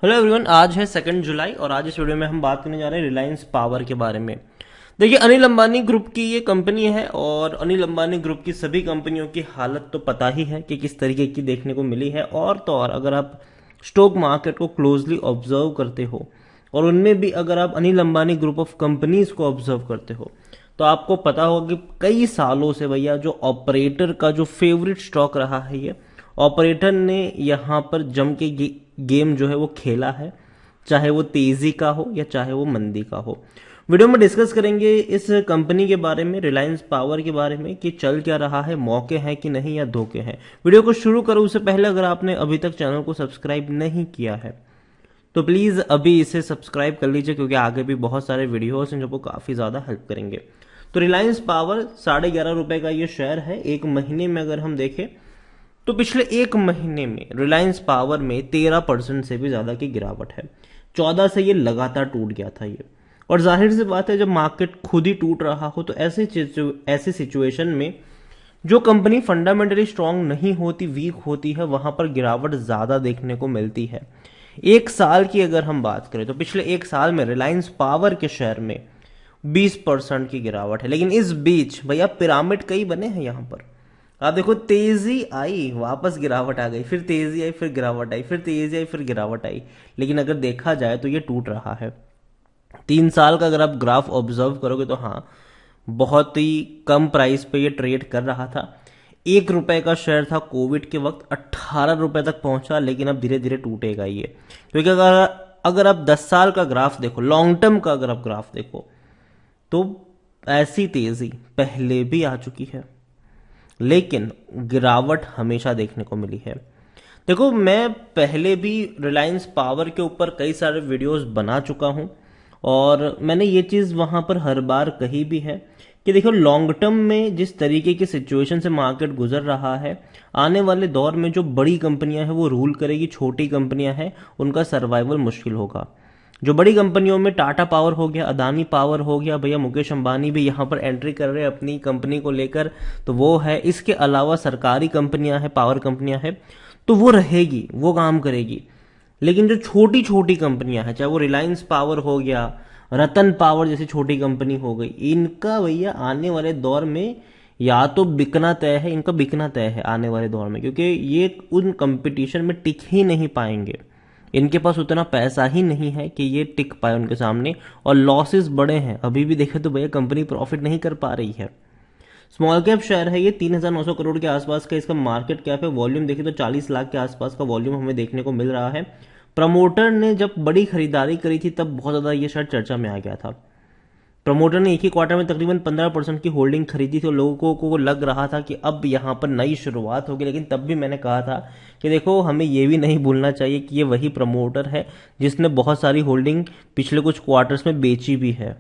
Hello everyone, आज है 2 जुलाई और आज इस वीडियो में हम बात करने जा रहे हैं रिलायंस पावर के बारे में। देखिए, अनिल अंबानी ग्रुप की ये कंपनी है और अनिल अंबानी ग्रुप की सभी कंपनियों की हालत तो पता ही है कि किस तरीके की देखने को मिली है। और तो और अगर आप स्टॉक मार्केट को क्लोजली ऑब्जर्व करते हो और उनमें भी अगर आप Anil Ambani group of companies को ऑब्जर्व करते हो तो आपको पता होगा कि कई सालों से भैया जो ऑपरेटर का जो फेवरेट स्टॉक रहा है, ये ऑपरेटर ने यहाँ पर जम के गेम जो है वो खेला है, चाहे वो तेजी का हो या चाहे वो मंदी का हो। वीडियो में डिस्कस करेंगे इस कंपनी के बारे में, रिलायंस पावर के बारे में, कि चल क्या रहा है, मौके हैं कि नहीं या धोखे हैं। वीडियो को शुरू करो उससे पहले अगर आपने अभी तक चैनल को सब्सक्राइब नहीं किया है तो प्लीज अभी इसे सब्सक्राइब कर लीजिए, क्योंकि आगे भी बहुत सारे वीडियोस हैं जो आपको काफी ज्यादा हेल्प करेंगे। तो रिलायंस पावर ₹11.5 का ये शेयर है। एक महीने में अगर हम देखें तो पिछले एक महीने में रिलायंस पावर में 13% से भी ज्यादा की गिरावट है। 14 से ये लगातार टूट गया था ये। और जाहिर सी बात है, जब मार्केट खुद ही टूट रहा हो तो ऐसे सिचुएशन में जो कंपनी फंडामेंटली स्ट्रांग नहीं होती, वीक होती है, वहां पर गिरावट ज्यादा देखने को मिलती है। एक साल की अगर हम बात करें तो पिछले एक साल में रिलायंस पावर के शेयर में 20% की गिरावट है। लेकिन इस बीच भैया पिरामिड कई बने हैं यहां पर। आप देखो, तेजी आई, वापस गिरावट आ गई, फिर तेजी आई, फिर गिरावट आई, फिर तेजी आई, फिर गिरावट आई। लेकिन अगर देखा जाए तो ये टूट रहा है। 3 साल का अगर आप ग्राफ ऑब्जर्व करोगे तो हाँ, बहुत ही कम प्राइस पे ये ट्रेड कर रहा था। ₹1 का शेयर था कोविड के वक्त, ₹18 तक पहुंचा, लेकिन अब धीरे धीरे टूटेगा ये। क्योंकि अगर अगर आप 10 साल का ग्राफ देखो, लॉन्ग टर्म का अगर आप ग्राफ देखो, तो ऐसी तेजी पहले भी आ चुकी है, लेकिन गिरावट हमेशा देखने को मिली है। देखो, मैं पहले भी रिलायंस पावर के ऊपर कई सारे वीडियोस बना चुका हूं और मैंने ये चीज वहां पर हर बार कही भी है कि देखो, लॉन्ग टर्म में जिस तरीके की सिचुएशन से मार्केट गुजर रहा है, आने वाले दौर में जो बड़ी कंपनियां हैं वो रूल करेगी, छोटी कंपनियां हैं उनका सर्वाइवल मुश्किल होगा। जो बड़ी कंपनियों में टाटा पावर हो गया, अदानी पावर हो गया, भैया मुकेश अंबानी भी यहाँ पर एंट्री कर रहे हैं अपनी कंपनी को लेकर, तो वो है। इसके अलावा सरकारी कंपनियां हैं, पावर कंपनियां हैं, तो वो रहेगी, वो काम करेगी। लेकिन जो छोटी छोटी कंपनियां हैं, चाहे वो रिलायंस पावर हो गया, रतन पावर जैसी छोटी कंपनी हो गई, इनका भैया आने वाले दौर में या तो बिकना तय है, इनका बिकना तय है आने वाले दौर में, क्योंकि ये उन कंपटीशन में टिक ही नहीं पाएंगे। इनके पास उतना पैसा ही नहीं है कि ये टिक पाए उनके सामने, और लॉसेस बड़े हैं। अभी भी देखे तो भैया कंपनी प्रॉफिट नहीं कर पा रही है। स्मॉल कैप शेयर है ये, 3,900 करोड़ के आसपास का इसका मार्केट कैप है। वॉल्यूम देखे तो 40 लाख के आसपास का वॉल्यूम हमें देखने को मिल रहा है। प्रमोटर ने जब बड़ी खरीदारी करी थी तब बहुत ज्यादा ये शेयर चर्चा में आ गया था। प्रमोटर ने एक ही क्वार्टर में तकरीबन 15% की होल्डिंग खरीदी थी और लोगों को लग रहा था कि अब यहां पर नई शुरुआत होगी। लेकिन तब भी मैंने कहा था कि देखो, हमें ये भी नहीं भूलना चाहिए कि ये वही प्रमोटर है जिसने बहुत सारी होल्डिंग पिछले कुछ क्वार्टर्स में बेची भी है।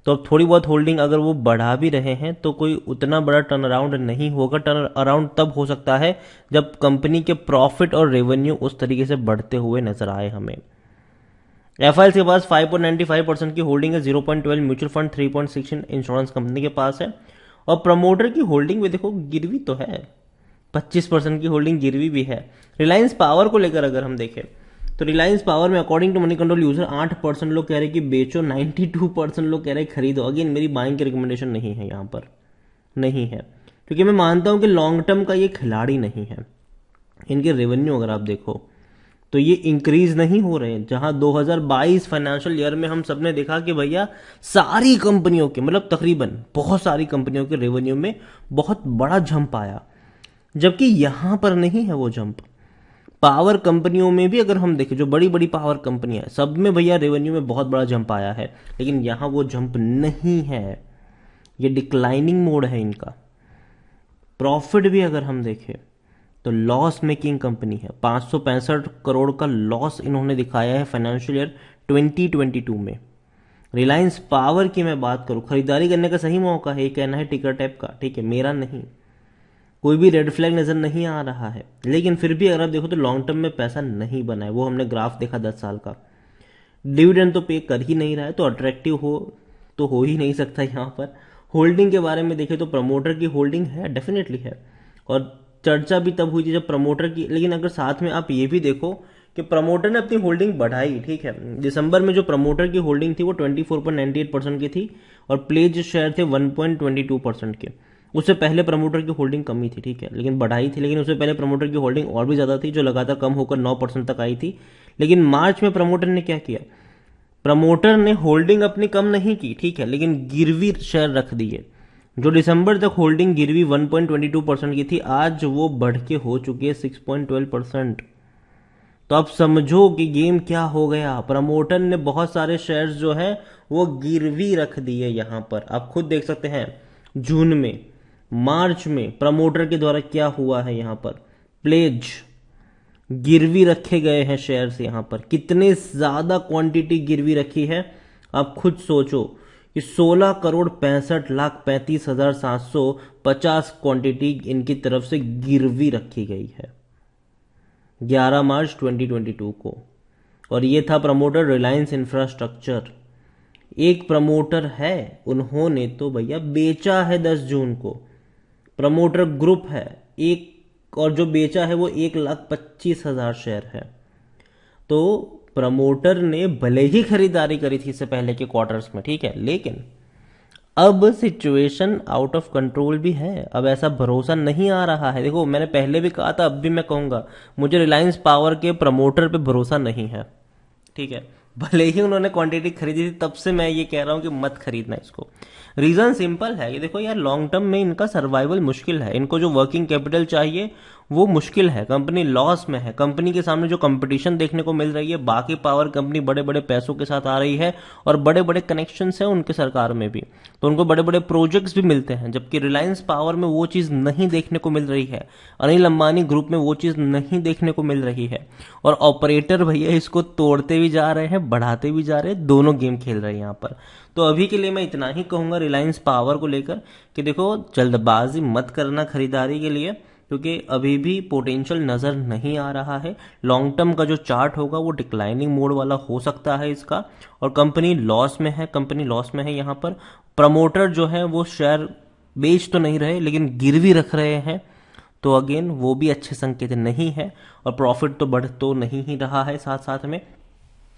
तो अब थोड़ी बहुत होल्डिंग अगर वो बढ़ा भी रहे हैं तो कोई उतना बड़ा टर्न अराउंड नहीं होगा। टर्न अराउंड तब हो सकता है जब कंपनी के प्रॉफिट और रेवेन्यू उस तरीके से बढ़ते हुए नजर आए हमें। एफआईएल के पास 5.95% की होल्डिंग है, 0.12 म्यूचुअल फंड, 3.16 इंश्योरेंस कंपनी के पास है। और प्रमोटर की होल्डिंग भी देखो, गिरवी तो है, 25% की होल्डिंग गिरवी भी है। रिलायंस पावर को लेकर अगर हम देखें तो रिलायंस पावर में according to Moneycontrol user 8% लोग कह रहे कि बेचो, 92% लोग कह रहे खरीदो। अगेन मेरी बाइंग की रिकमेंडेशन नहीं है यहाँ पर, नहीं है, क्योंकि मैं मानता हूं कि लॉन्ग टर्म का ये खिलाड़ी नहीं है। इनके रेवेन्यू अगर आप देखो तो ये इंक्रीज नहीं हो रहे हैं। जहां 2022 फाइनेंशियल ईयर में हम सबने देखा कि भैया सारी कंपनियों के, मतलब तकरीबन बहुत सारी कंपनियों के रेवेन्यू में बहुत बड़ा जंप आया, जबकि यहां पर नहीं है वो जंप। पावर कंपनियों में भी अगर हम देखें, जो बड़ी बड़ी पावर कंपनियां हैं, सब में भैया रेवेन्यू में बहुत बड़ा जंप आया है, लेकिन यहां वो जंप नहीं है। ये डिक्लाइनिंग मोड है इनका। प्रॉफिट भी अगर हम देखें तो लॉस मेकिंग कंपनी है। 565 करोड़ का लॉस इन्होंने दिखाया है फाइनेंशियल ईयर 2022 में। रिलायंस पावर की मैं बात करूं, खरीदारी करने का सही मौका है, ये कहना है टिकर टैप का, ठीक है, मेरा नहीं। कोई भी रेड फ्लैग नजर नहीं आ रहा है, लेकिन फिर भी अगर आप देखो तो लॉन्ग टर्म में पैसा नहीं बना है। वो हमने ग्राफ देखा 10 साल का। डिविडेंड तो पे कर ही नहीं रहा है, तो अट्रैक्टिव हो तो हो ही नहीं सकता यहां पर। होल्डिंग के बारे में देखें तो प्रमोटर की होल्डिंग है, डेफिनेटली है, और चर्चा भी तब हुई थी जब प्रमोटर की। लेकिन अगर साथ में आप ये भी देखो कि प्रमोटर ने अपनी होल्डिंग बढ़ाई, ठीक है। दिसंबर में जो प्रमोटर की होल्डिंग थी वो 24.98% की थी और प्लेज शेयर थे 1.22% के। उससे पहले प्रमोटर की होल्डिंग कमी थी, ठीक है, लेकिन बढ़ाई थी। लेकिन उससे पहले प्रमोटर की होल्डिंग और भी ज़्यादा थी, जो लगातार कम होकर 9% तक आई थी। लेकिन मार्च में प्रमोटर ने क्या किया, प्रमोटर ने होल्डिंग अपनी कम नहीं की, ठीक है, लेकिन गिरवी शेयर रख दिए। जो दिसंबर तक होल्डिंग गिरवी 1.22% की थी, आज वो बढ़ के हो चुकी है 6.12%। तो आप समझो कि गेम क्या हो गया। प्रमोटर ने बहुत सारे शेयर्स जो है वो गिरवी रख दिए। यहां पर आप खुद देख सकते हैं जून में, मार्च में प्रमोटर के द्वारा क्या हुआ है। यहां पर प्लेज गिरवी रखे गए हैं शेयर्स। यहां पर कितने ज्यादा क्वांटिटी गिरवी रखी है आप खुद सोचो कि 16,65,35,750 क्वांटिटी इनकी तरफ से गिरवी रखी गई है 11 मार्च 2022 को। और ये था प्रमोटर रिलायंस इंफ्रास्ट्रक्चर। एक प्रमोटर है, उन्होंने तो भैया बेचा है 10 जून को। प्रमोटर ग्रुप है एक, और जो बेचा है वो 1,25,000 शेयर है। तो प्रमोटर ने भले ही खरीदारी करी थी इससे पहले के क्वार्टर्स में, ठीक है, लेकिन अब सिचुएशन आउट ऑफ कंट्रोल भी है। अब ऐसा भरोसा नहीं आ रहा है। देखो मैंने पहले भी कहा था, अब भी मैं कहूंगा, मुझे रिलायंस पावर के प्रमोटर पे भरोसा नहीं है, ठीक है। भले ही उन्होंने क्वांटिटी खरीदी थी, तब से मैं ये कह रहा हूं कि मत खरीदना इसको। रीजन सिंपल है कि देखो यार, लॉन्ग टर्म में इनका सर्वाइवल मुश्किल है। इनको जो वर्किंग कैपिटल चाहिए वो मुश्किल है। कंपनी लॉस में है। कंपनी के सामने जो कंपटीशन देखने को मिल रही है, बाकी पावर कंपनी बड़े बड़े पैसों के साथ आ रही है और बड़े बड़े कनेक्शंस हैं उनके सरकार में भी, तो उनको बड़े बड़े प्रोजेक्ट्स भी मिलते हैं। जबकि रिलायंस पावर में वो चीज नहीं देखने को मिल रही है, अनिल अंबानी ग्रुप में वो चीज नहीं देखने को मिल रही है। और ऑपरेटर भैया इसको तोड़ते भी जा रहे हैं, बढ़ाते भी जा रहे हैं, दोनों गेम खेल रहे हैं यहाँ पर। तो अभी के लिए मैं इतना ही कहूंगा रिलायंस पावर को लेकर कि देखो, जल्दबाजी मत करना खरीदारी के लिए, क्योंकि अभी भी पोटेंशियल नजर नहीं आ रहा है। लॉन्ग टर्म का जो चार्ट होगा वो डिक्लाइनिंग मोड वाला हो सकता है इसका, और कंपनी लॉस में है। कंपनी लॉस में है। यहाँ पर प्रमोटर जो है वो शेयर बेच तो नहीं रहे लेकिन गिरवी रख रहे हैं, तो अगेन वो भी अच्छे संकेत नहीं है। और प्रॉफिट तो बढ़ तो नहीं ही रहा है साथ साथ में।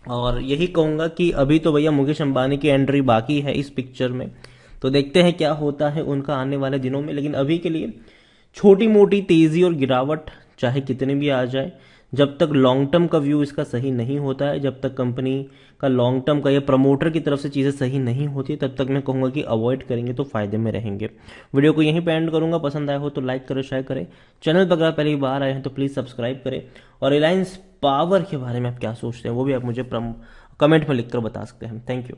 और यही कहूंगा कि अभी तो भैया मुकेश अंबानी की एंट्री बाकी है इस पिक्चर में, तो देखते हैं क्या होता है उनका आने वाले दिनों में। लेकिन अभी के लिए छोटी मोटी तेजी और गिरावट चाहे कितनी भी आ जाए, जब तक लॉन्ग टर्म का व्यू इसका सही नहीं होता है, जब तक कंपनी का लॉन्ग टर्म का या प्रमोटर की तरफ से चीज़ें सही नहीं होती, तब तक मैं कहूँगा कि अवॉइड करेंगे तो फायदे में रहेंगे। वीडियो को यहीं पे एंड करूंगा। पसंद आया हो तो लाइक करें, शेयर करें। चैनल पर अगर पहली बार आए हैं तो प्लीज़ सब्सक्राइब करें। और रिलायंस पावर के बारे में आप क्या सोचते हैं वो भी आप मुझे कमेंट में लिखकर बता सकते हैं। Thank you.